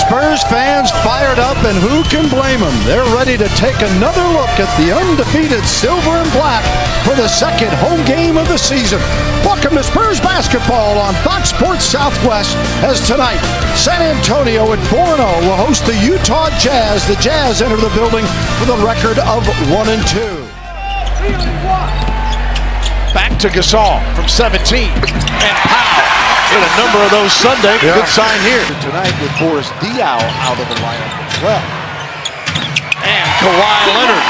Spurs fans fired up, and who can blame them? They're ready to take another look at the undefeated silver and black for the second home game of the season. Welcome to Spurs basketball on Fox Sports Southwest, as tonight San Antonio at 4-0 will host the Utah Jazz. The Jazz enter the building with a record of 1-2. Back to Gasol from 17, and Powell hit a number of those Sunday. Good sign here. Tonight with Boris Diaw out of the lineup as well. And Kawhi Leonard,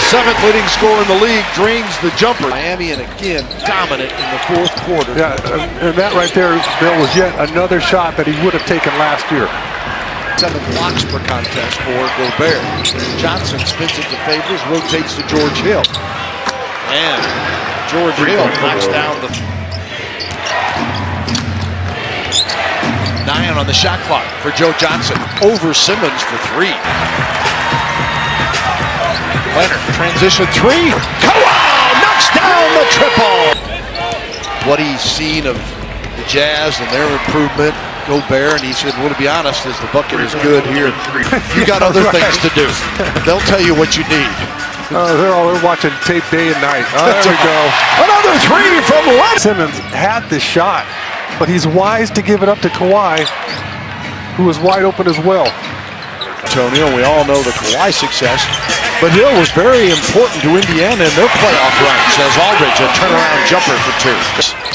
seventh leading scorer in the league, drains the jumper. Miami, and again, dominant in the fourth quarter. Yeah, and that right there, Bill, was yet another shot that he would have taken last year. 7 blocks per contest for Gobert. Johnson spins it to Favors, rotates to George Hill. And George Hill knocks down the 9 on the shot clock for Joe Johnson. Over Simmons for 3. Leonard, transition 3. Kawhi knocks down the triple. What he's seen of the Jazz and their improvement, Gobert, and he said, well, to be honest, as the bucket is good here, you got other things to do. They'll tell you what you need. They're watching tape day and night. There we go. Another 3 from Leonard. Simmons had the shot, but he's wise to give it up to Kawhi, who was wide open as well. Antonio, we all know the Kawhi success, but Hill was very important to Indiana in their playoff runs, as Aldridge, a turnaround jumper for 2.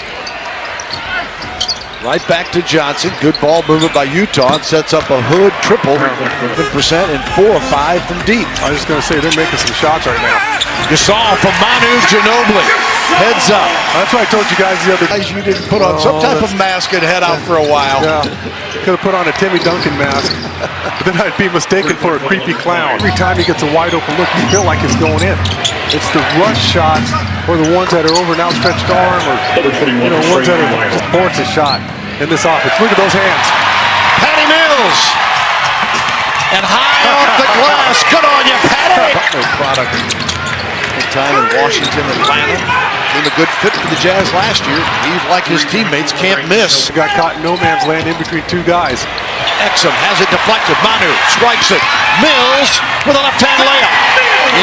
Right back to Johnson. Good ball movement by Utah. It sets up a Hood triple, 7% and 4 of 5 from deep. I was just going to say, they're making some shots right now. Gasol from Manu Ginobili. Heads up. That's what I told you guys the other day. You didn't put on some type of mask and head out for a while. Yeah, could have put on a Timmy Duncan mask, but then I'd be mistaken for a creepy clown. Every time he gets a wide open look, you feel like it's going in. It's the rush shots, or the ones that are over an outstretched arm, or ones that are just force a shot in this offense. Look at those hands. Patty Mills. And high off the glass. Good on you, Patty. Butler product. Big time in Washington, Atlanta. Been a good fit for the Jazz last year. He, like his teammates, can't miss. Got caught in no man's land in between 2 guys. Exum has it deflected. Manu strikes it. Mills with a left-hand layup.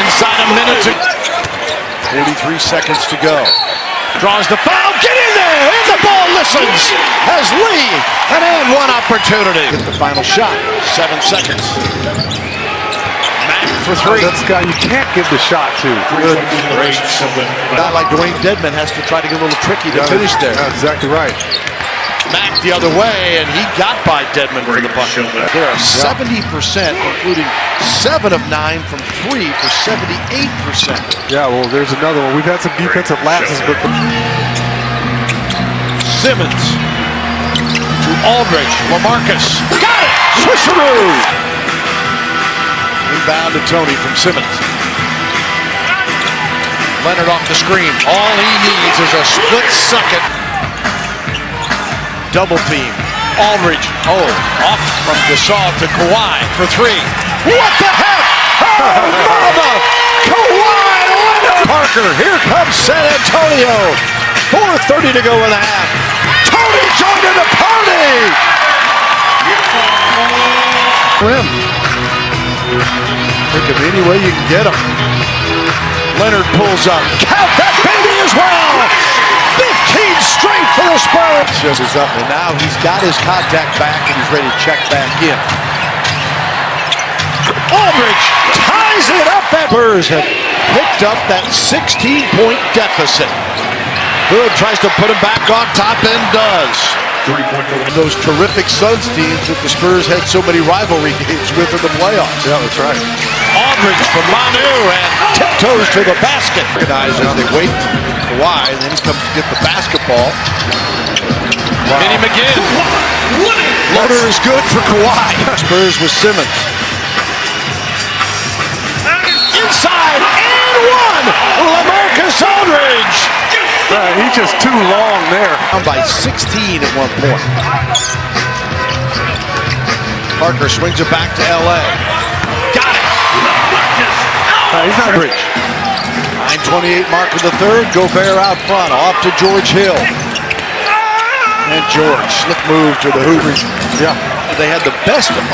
Inside a minute. 43 seconds to go. Draws the foul. Get in there. And the ball listens. Has Lee an and 1 opportunity. Get the final shot. 7 seconds. Mack for 3. That's the guy you can't give the shot to. Good. A guy like Dwayne Dedman has to try to get a little tricky to finish there. That's exactly right. Mack the other way, and he got by Dedman for the bucket. There are 70%, including 7 of 9 from 3 for 78%. Yeah, well, there's another one. We've had some defensive lapses, but Simmons to Aldridge. LaMarcus got it. Switcheroo. Inbound to Tony from Simmons. Leonard off the screen. All he needs is a split second. Double team. Aldridge. Off from Gasol to Kawhi for 3. What the heck? Oh, mama! Kawhi Leonard! Parker, here comes San Antonio. 4:30 to go in the half. Tony joining the party! Rim. Think of any way you can get him. Leonard pulls up. Count that baby as well! 15 straight for the Spurs! Shoulders up, and now he's got his contact back, and he's ready to check back in. Aldridge ties it up. Spurs have picked up that 16-point deficit. Hood tries to put him back on top and does. Those terrific Suns teams that the Spurs had so many rivalry games with in the playoffs. yeah, that's right. Aldridge from Manu and tiptoes to the basket. Recognize as they wait for Kawhi, and then he comes to get the basketball. Kenny McGinn. Floater is good for Kawhi. Spurs with Simmons. Inside and 1. LaMarcus Aldridge. He's just too long there. Down by 16 at one point. Parker swings it back to L.A. Got it. He's not Bridge. 9:28 mark of the third. Gobert out front. Off to George Hill. And George, slick move to the hoop. Yeah. They had the best of the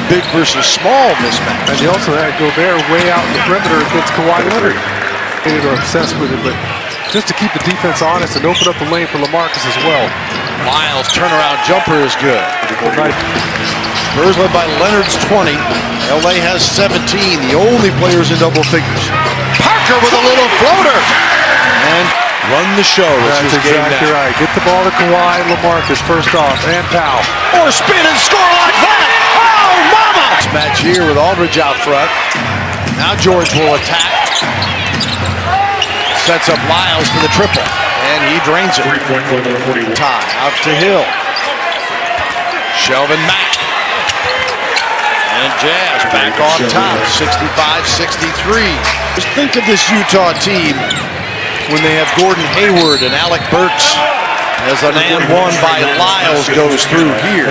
big versus small mismatch. And they also had Gobert way out in the perimeter against Kawhi Leonard. They were obsessed with it, but just to keep the defense honest and open up the lane for LaMarcus as well. Lyles' turnaround jumper is good. Spurs led by Leonard's 20. LA has 17, the only players in double figures. Parker with a little floater. And run the show. That's exactly right. Get the ball to Kawhi and LaMarcus first off, and Powell. Or spin and score like that. Oh, mama! Match here with Aldridge out front. Now George will attack. Sets up Lyles for the triple. And he drains it. Tie out to Hill. Shelvin Mack. And Jazz back on top. 65-63. Just think of this Utah team when they have Gordon Hayward and Alec Burks as an and one by Lyles goes through here.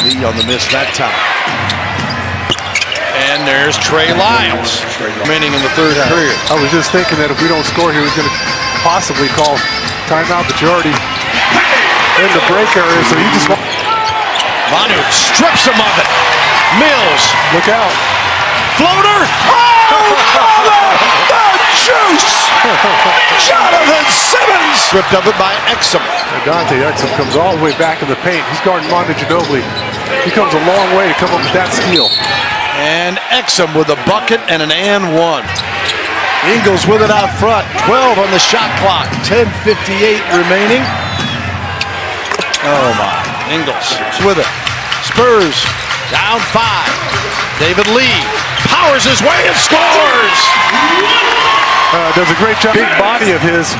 Lee on the miss that time. And there's Trey Lyles remaining in the third period. I was just thinking that if we don't score here, he's going to possibly call timeout, but you're already in the break area, so you just... Manu strips him of it. Mills. Look out. Floater. Oh, the juice. Jonathan Simmons. Stripped of it by Exum. Dante Exum comes all the way back in the paint. He's guarding Manu Ginobili. He comes a long way to come up with that steal. And Exum with a bucket and an and one. Ingles with it out front. 12 on the shot clock. 10:58 remaining. Oh my. Ingles with it. Spurs down 5. David Lee powers his way and scores. Does a great job. Big body of his.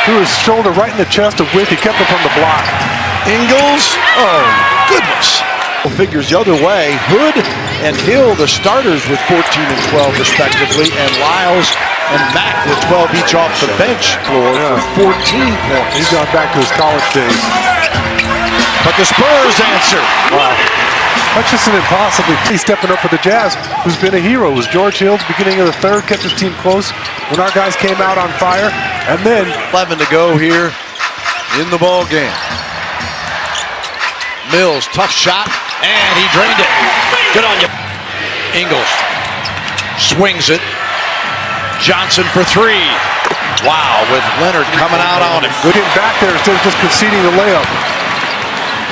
Threw his shoulder right in the chest of Wick. He kept him from the block. Ingles. Oh goodness. Figures the other way. Hood and Hill, the starters, with 14 and 12 respectively, and Lyles and Mack with 12 each off the bench floor for 14 points. He's gone back to his college days. But the Spurs answer. Wow. That's just an impossibly stepping up for the Jazz, who's been a hero. It was George Hill at the beginning of the third, kept his team close when our guys came out on fire, and then 11 to go here in the ball game. Mills, tough shot, and he drained it. Good on you. Ingles swings it. Johnson for 3. Wow, with Leonard coming out on him. Good getting back there instead of just conceding the layup.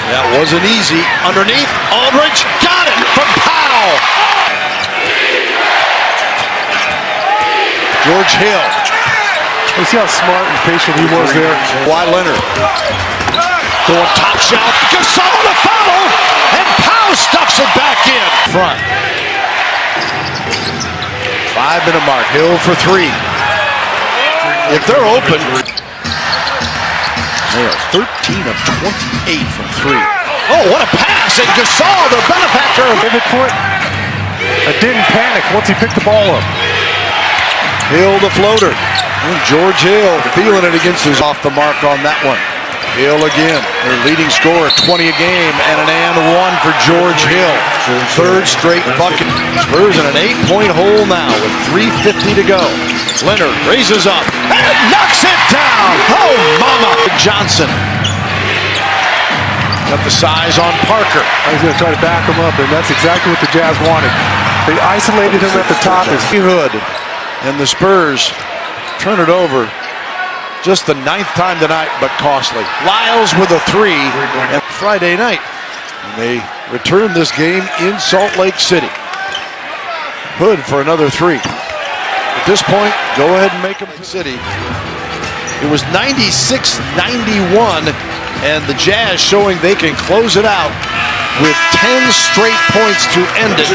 That wasn't easy. Underneath, Aldridge got it from Powell. George Hill. You see how smart and patient he was there? Kawhi Leonard. Going top shelf. Gasol to follow. And Powell stuffs it back in. Front. 5-minute mark. Hill for 3. If they're open, they are 13 of 28 from 3. Oh, what a pass. And Gasol, the benefactor. Pivot foot. And didn't panic once he picked the ball up. Hill the floater. And George Hill feeling it against his off the mark on that one. Hill again, their leading scorer, 20 a game, and an and one for George Hill. Third straight bucket. Spurs in an 8-point hole now with 3:50 to go. Leonard raises up and knocks it down. Oh, mama. Johnson. Got the size on Parker. He's going to try to back him up, and that's exactly what the Jazz wanted. They isolated him at the top. Hood and the Spurs turn it over. Just the 9th time tonight, but costly. Lyles with a 3 and Friday night. And they return this game in Salt Lake City. Hood for another 3. At this point, go ahead and make them City. It was 96-91, and the Jazz showing they can close it out with 10 straight points to end it.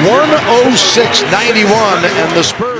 106-91, and the Spurs.